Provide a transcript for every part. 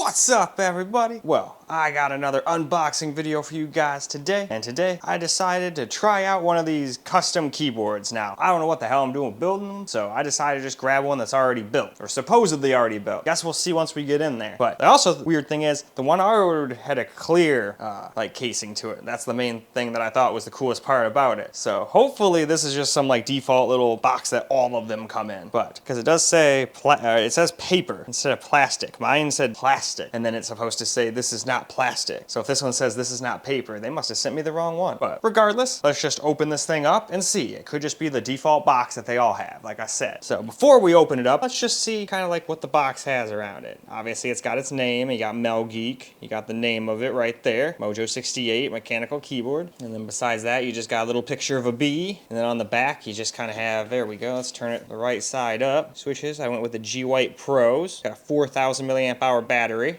What's up, everybody? Well, I got another unboxing video for you guys today, and today I decided to try out one of these custom keyboards. Now, I don't know what the hell I'm doing with building them, so I decided to just grab one that's already built, or supposedly already built. Guess we'll see once we get in there. But also, the weird thing is, the one I ordered had a clear, like, casing to it. That's the main thing that I thought was the coolest part about it. So, hopefully this is just some, like, default little box that all of them come in. But, because it does say, it says paper instead of plastic. Mine said plastic, and then it's supposed to say this is not plastic. So if this one says this is not paper, they must have sent me the wrong one. But regardless, let's just open this thing up and see. It could just be the default box that they all have, like I said. So before we open it up, let's just see kind of like what the box has around it. Obviously it's got its name. You got MelGeek. You got the name of it right there. Mojo68 mechanical keyboard. And then besides that, you just got a little picture of a bee. And then on the back, you just kind of have, there we go. Let's turn it the right side up. Switches, I went with the G White Pros. Got a 4,000 milliamp hour battery.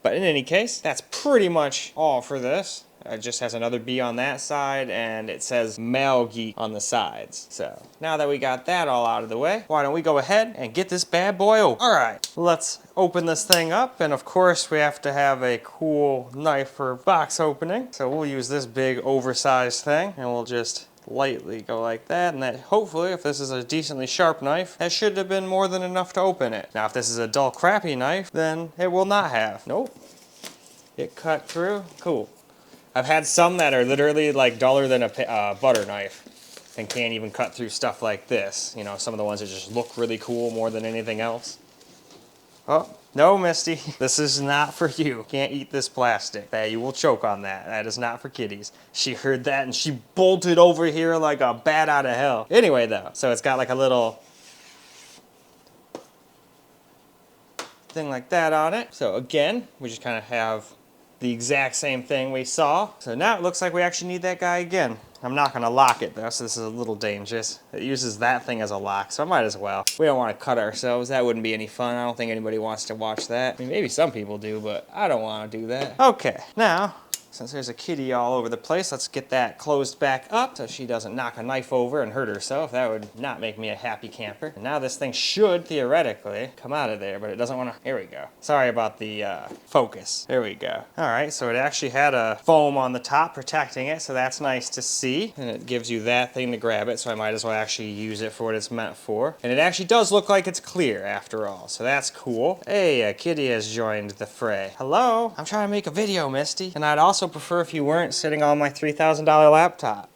But in any case, that's pretty much all for this. It just has another B on that side, and it says MelGeek on the sides. So now that we got that all out of the way, why don't we go ahead and get this bad boy open. All right, let's open this thing up. And of course, we have to have a cool knife for box opening. So we'll use this big oversized thing, and we'll just lightly go like that, and that hopefully, if this is a decently sharp knife, that should have been more than enough to open it. Now if this is a dull crappy knife, then it will not have. Nope. It cut through. Cool. I've had some that are literally like duller than a butter knife and can't even cut through stuff like this. You know, some of the ones that just look really cool more than anything else. Oh, no, Misty. This is not for you. Can't eat this plastic. You will choke on that. That is not for kitties. She heard that and she bolted over here like a bat out of hell. Anyway, though, so it's got like a little thing like that on it. So again, we just kind of have the exact same thing we saw. So now it looks like we actually need that guy again. I'm not going to lock it though, so this is a little dangerous. It uses that thing as a lock, so I might as well. We don't want to cut ourselves. That wouldn't be any fun. I don't think anybody wants to watch that. I mean, maybe some people do, but I don't want to do that. Okay, now, since there's a kitty all over the place, let's get that closed back up so she doesn't knock a knife over and hurt herself. That would not make me a happy camper. And now this thing should, theoretically, come out of there, but it doesn't want to. Here we go. Sorry about the focus. There we go. All right, so it actually had a foam on the top protecting it, so that's nice to see. And it gives you that thing to grab it, so I might as well actually use it for what it's meant for. And it actually does look like it's clear after all, so that's cool. Hey, a kitty has joined the fray. Hello? I'm trying to make a video, Misty. And I'd also prefer if you weren't sitting on my $3,000 laptop.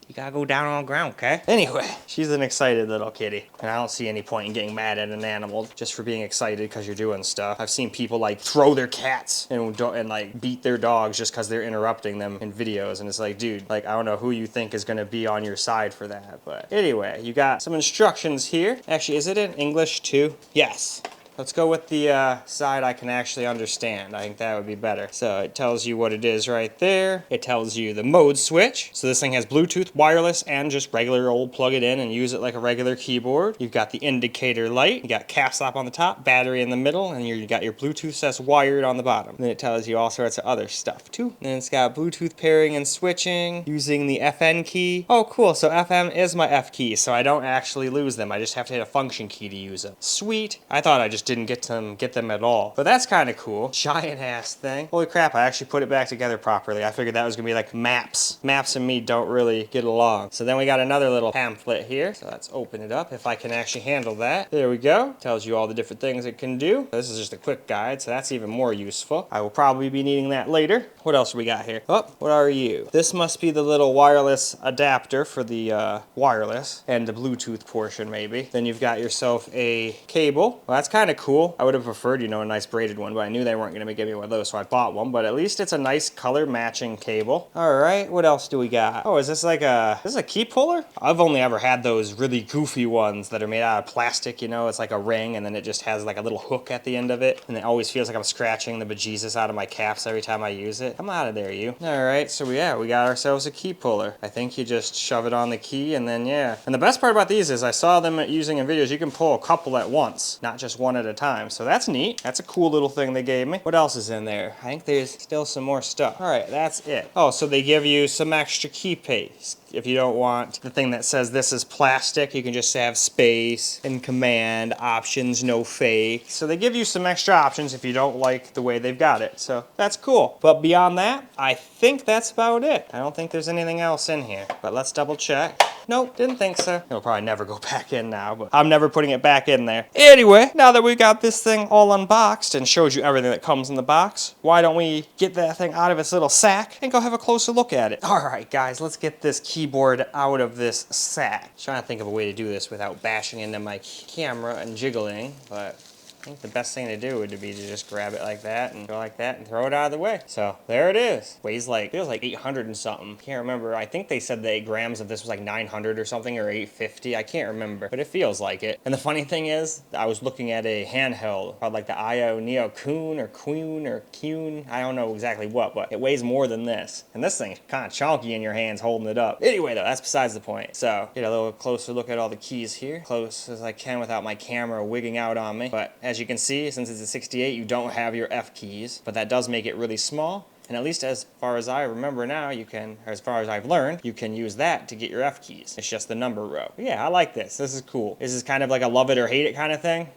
You gotta go down on the ground, okay? Anyway, she's an excited little kitty. And I don't see any point in getting mad at an animal just for being excited because you're doing stuff. I've seen people like throw their cats and like beat their dogs just because they're interrupting them in videos. And it's like, dude, like, I don't know who you think is gonna be on your side for that. But anyway, you got some instructions here. Actually, is it in English too? Yes. Let's go with the side I can actually understand. I think that would be better. So it tells you what it is right there. It tells you the mode switch. So this thing has Bluetooth, wireless, and just regular old plug it in and use it like a regular keyboard. You've got the indicator light. You got caps lock on the top, battery in the middle, and you got your Bluetooth that's wired on the bottom. Then it tells you all sorts of other stuff too. And then it's got Bluetooth pairing and switching using the FN key. Oh, cool. So FM is my F key, so I don't actually lose them. I just have to hit a function key to use them. Sweet. I thought I just didn't get them at all. But that's kind of cool. Giant ass thing. Holy crap, I actually put it back together properly. I figured that was gonna be like maps. Maps and me don't really get along. So then we got another little pamphlet here. So let's open it up if I can actually handle that. There we go. Tells you all the different things it can do. This is just a quick guide, so that's even more useful. I will probably be needing that later. What else do we got here? Oh, what are you? This must be the little wireless adapter for the wireless and the Bluetooth portion maybe. Then you've got yourself a cable. Well, that's kind of cool. I would have preferred, you know, a nice braided one, but I knew they weren't going to give me one of those, so I bought one. But at least it's a nice color matching cable. All right, what else do we got? Oh, is this like this is a key puller? I've only ever had those really goofy ones that are made out of plastic, you know, it's like a ring and then it just has like a little hook at the end of it. And it always feels like I'm scratching the bejesus out of my calves every time I use it. Come out of there, you. All right, so yeah, we got ourselves a key puller. I think you just shove it on the key and then, yeah. And the best part about these is I saw them using in videos, you can pull a couple at once, not just one at a time. So that's neat. That's a cool little thing they gave me. What else is in there? I think there's still some more stuff. All right, that's it. Oh, so they give you some extra key paste. If you don't want the thing that says this is plastic, you can just have space and command options, no fake. So they give you some extra options if you don't like the way they've got it. So that's cool. But beyond that, I think that's about it. I don't think there's anything else in here, but let's double check. Nope, didn't think so. It'll probably never go back in now, but I'm never putting it back in there. Anyway, now that we got this thing all unboxed and showed you everything that comes in the box, why don't we get that thing out of its little sack and go have a closer look at it. All right, guys, let's get this keyboard out of this sack. Trying to think of a way to do this without bashing into my camera and jiggling, but I think the best thing to do would be to just grab it like that and go like that and throw it out of the way. So there it is. Weighs like, feels like 800 and something. Can't remember. I think they said the 8 grams of this was like 900 or something, or 850. I can't remember, but it feels like it. And the funny thing is, I was looking at a handheld called like the IO Neo Kun or Queen or Cune. I don't know exactly what, but it weighs more than this. And this thing's kind of chunky in your hands holding it up. Anyway though, that's besides the point. So get a little closer look at all the keys here. Close as I can without my camera wigging out on me. But as you can see, since it's a 68, you don't have your F keys, but that does make it really small. And at least as far as I remember now, you can, or as far as I've learned, you can use that to get your F keys. It's just the number row. But yeah, I like this. This is cool. This is kind of like a love it or hate it kind of thing.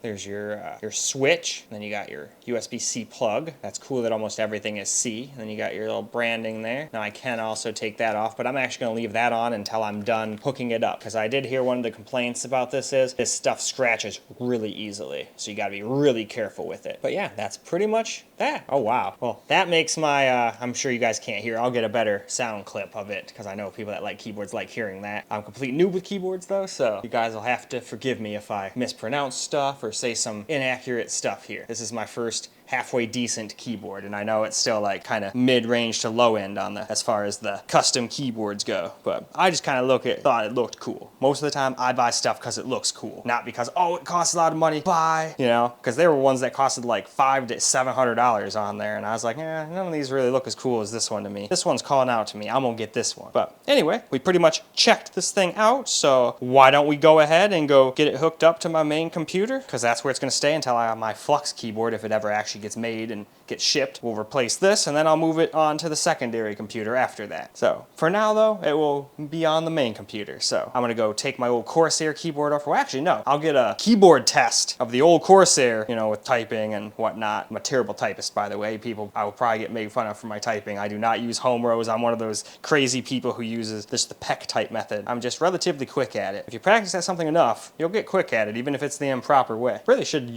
There's your switch, then you got your USB-C plug. That's cool that almost everything is C. And then you got your little branding there. Now I can also take that off, but I'm actually gonna leave that on until I'm done hooking it up, because I did hear one of the complaints about this is this stuff scratches really easily. So you gotta be really careful with it. But yeah, that's pretty much that. Oh wow. Well, that makes my, I'm sure you guys can't hear. I'll get a better sound clip of it, because I know people that like keyboards like hearing that. I'm a complete noob with keyboards though, so you guys will have to forgive me if I mispronounce stuff or say some inaccurate stuff here. This is my first halfway decent keyboard, and I know it's still like kind of mid-range to low end on the as far as the custom keyboards go, but I just kind of thought it looked cool. Most of the time I buy stuff because it looks cool, not because, oh, it costs a lot of money, buy, you know, because there were ones that costed like $500 to $700 on there, and I was like, eh, none of these really look as cool as this one to me. This one's calling out to me. I'm gonna get this one. But anyway, we pretty much checked this thing out, so why don't we go ahead and go get it hooked up to my main computer, because that's where it's gonna stay until I have my Flux keyboard, if it ever actually gets made and gets shipped. We'll replace this, and then I'll move it on to the secondary computer after that. So for now though, it will be on the main computer. So I'm gonna go take my old Corsair keyboard off. Well, actually no, I'll get a keyboard test of the old Corsair, you know, with typing and whatnot. I'm a terrible typist, by the way. People, I will probably get made fun of for my typing. I do not use home rows. I'm one of those crazy people who uses just the peck type method. I'm just relatively quick at it. If you practice at something enough, you'll get quick at it, even if it's the improper way. Really should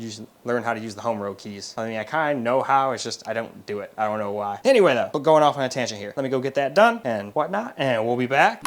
learn how to use the home row keys. I mean, I kind of know how, it's just I don't do it. I don't know why. Anyway though, but going off on a tangent here. Let me go get that done and whatnot, and we'll be back.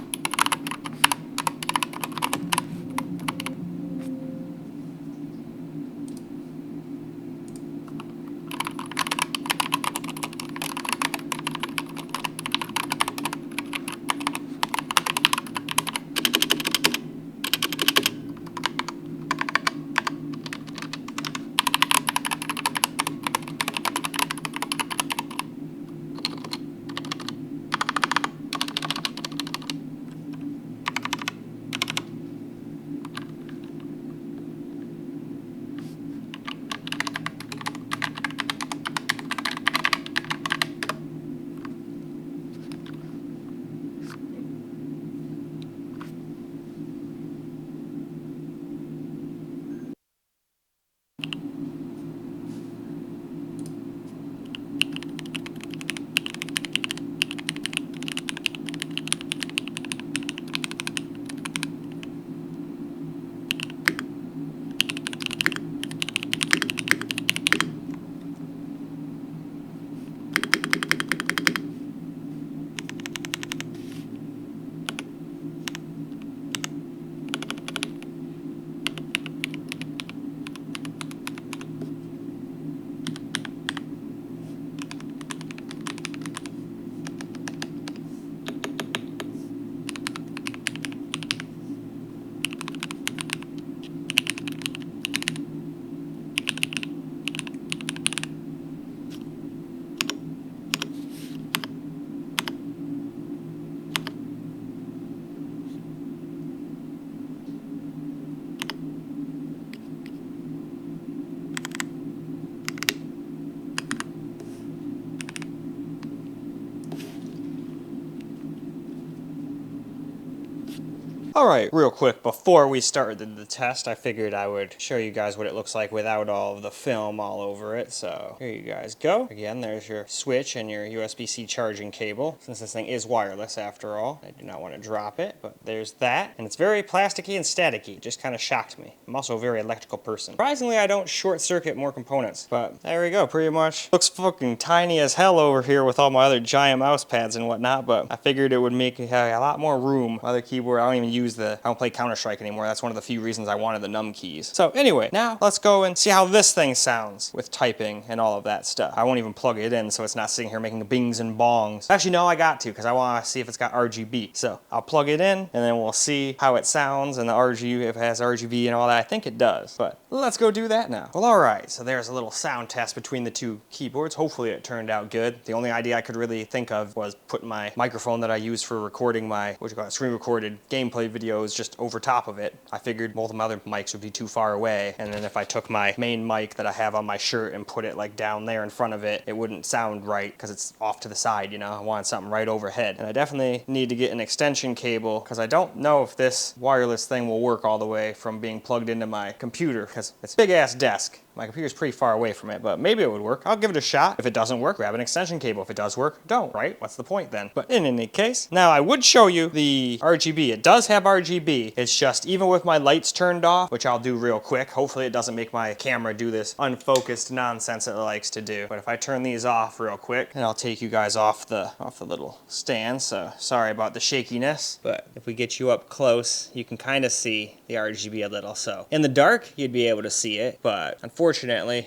All right, real quick, before we started the test, I figured I would show you guys what it looks like without all of the film all over it. So here you guys go. Again, there's your switch and your USB-C charging cable. Since this thing is wireless after all, I do not want to drop it, but there's that. And it's very plasticky and staticky. It just kind of shocked me. I'm also a very electrical person. Surprisingly, I don't short circuit more components, but there we go, pretty much. Looks fucking tiny as hell over here with all my other giant mouse pads and whatnot, but I figured it would make a lot more room. My other keyboard, I don't even use I don't play Counter-Strike anymore. That's one of the few reasons I wanted the numb keys. So anyway, now let's go and see how this thing sounds with typing and all of that stuff. I won't even plug it in so it's not sitting here making bings and bongs. Actually, no, I got to because I want to see if it's got RGB. So I'll plug it in and then we'll see how it sounds and the RGB, if it has RGB and all that. I think it does, but let's go do that now. Well, all right, so there's a little sound test between the two keyboards. Hopefully it turned out good. The only idea I could really think of was putting my microphone that I use for recording my, screen recorded gameplay videos just over top of it. I figured both of my other mics would be too far away, and then if I took my main mic that I have on my shirt and put it like down there in front of it, it wouldn't sound right because it's off to the side, you know? I wanted something right overhead. And I definitely need to get an extension cable because I don't know if this wireless thing will work all the way from being plugged into my computer because it's a big ass desk. My computer's pretty far away from it, but maybe it would work. I'll give it a shot. If it doesn't work, grab an extension cable. If it does work, don't, right? What's the point then? But in any case, now I would show you the RGB. It does have RGB. It's just, even with my lights turned off, which I'll do real quick, hopefully it doesn't make my camera do this unfocused nonsense that it likes to do. But if I turn these off real quick, and I'll take you guys off the little stand, so sorry about the shakiness. But if we get you up close, you can kind of see the RGB a little. So in the dark, you'd be able to see it, but unfortunately,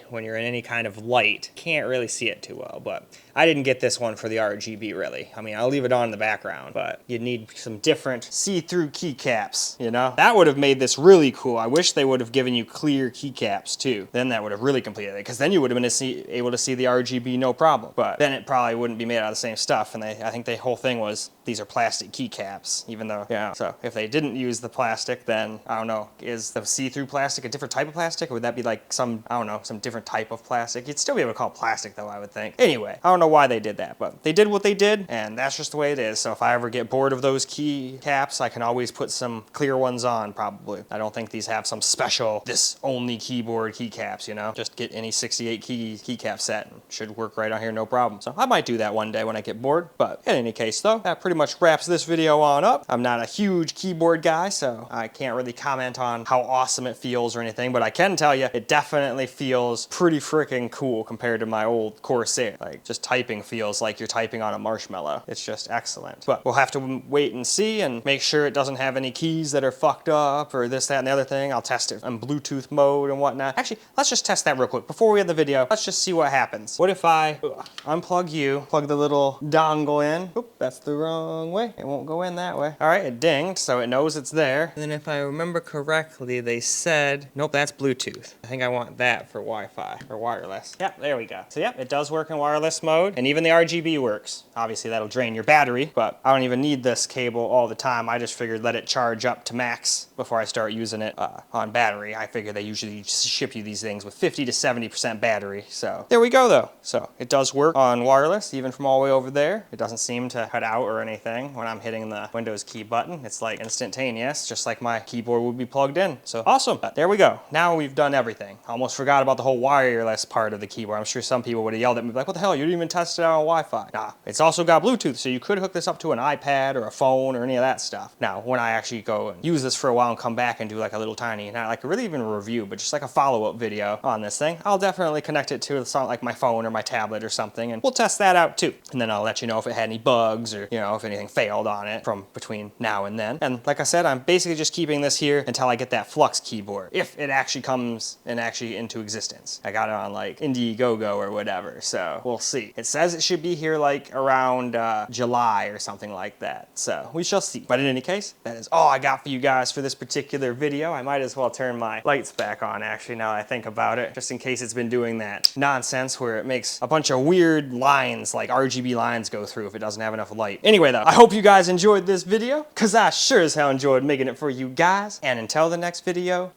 when you're in any kind of light, can't really see it too well. But I didn't get this one for the RGB, really. I mean, I'll leave it on in the background, but you'd need some different see-through keycaps, you know? That would have made this really cool. I wish they would have given you clear keycaps, too. Then that would have really completed it, because then you would have been able to see the RGB no problem. But then it probably wouldn't be made out of the same stuff, and I think the whole thing was, these are plastic keycaps, even though, yeah. So if they didn't use the plastic, then, I don't know, is the see-through plastic a different type of plastic, or would that be like some, I don't know, some different type of plastic? You'd still be able to call it plastic, though, I would think. Anyway, I don't know why they did that, but they did what they did, and that's just the way it is. So if I ever get bored of those keycaps, I can always put some clear ones on, probably. I don't think these have some special, this only keyboard keycaps, you know? Just get any 68 keycap set, and should work right on here, no problem. So I might do that one day when I get bored, but in any case, though, that pretty much wraps this video on up. I'm not a huge keyboard guy, so I can't really comment on how awesome it feels or anything, but I can tell you, it definitely feels pretty freaking cool compared to my old Corsair. Like, just typing feels like you're typing on a marshmallow. It's just excellent. But we'll have to wait and see and make sure it doesn't have any keys that are fucked up or this, that, and the other thing. I'll test it in Bluetooth mode and whatnot. Actually, let's just test that real quick. Before we end the video, let's just see what happens. What if I unplug you, plug the little dongle in? Oop, that's the wrong way. It won't go in that way. All right, it dinged, so it knows it's there. And then if I remember correctly, they said, nope, that's Bluetooth. I think I want that for Wi-Fi, or wireless. Yep, there we go. So yep, it does work in wireless mode, and even the RGB works. Obviously, that'll drain your battery, but I don't even need this cable all the time. I just figured let it charge up to max before I start using it on battery. I figure they usually ship you these things with 50 to 70% battery, so there we go, though. So it does work on wireless, even from all the way over there. It doesn't seem to cut out or anything when I'm hitting the Windows key button. It's like instantaneous, just like my keyboard would be plugged in. So awesome. But there we go. Now we've done everything. I almost forgot about the whole wireless part of the keyboard. I'm sure some people would have yelled at me like, what the hell, you didn't even test it out on Wi-Fi. Nah, it's also got Bluetooth, so you could hook this up to an iPad or a phone or any of that stuff. Now, when I actually go and use this for a while and come back and do like a little tiny, not like really even a review, but just like a follow-up video on this thing, I'll definitely connect it to something like my phone or my tablet or something, and we'll test that out too. And then I'll let you know if it had any bugs or, you know, if anything failed on it from between now and then. And like I said, I'm basically just keeping this here until I get that Flux keyboard, if it actually comes and actually into existence. I got it on like Indiegogo or whatever, so we'll see. It says it should be here like around July or something like that, so we shall see. But in any case, that is all I got for you guys for this particular video. I might as well turn my lights back on, actually, now that I think about it, just in case it's been doing that nonsense where it makes a bunch of weird lines, like RGB lines, go through if it doesn't have enough light. Anyway, though, I hope you guys enjoyed this video, because I sure as hell enjoyed making it for you guys. And until the next video,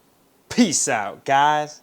peace out, guys.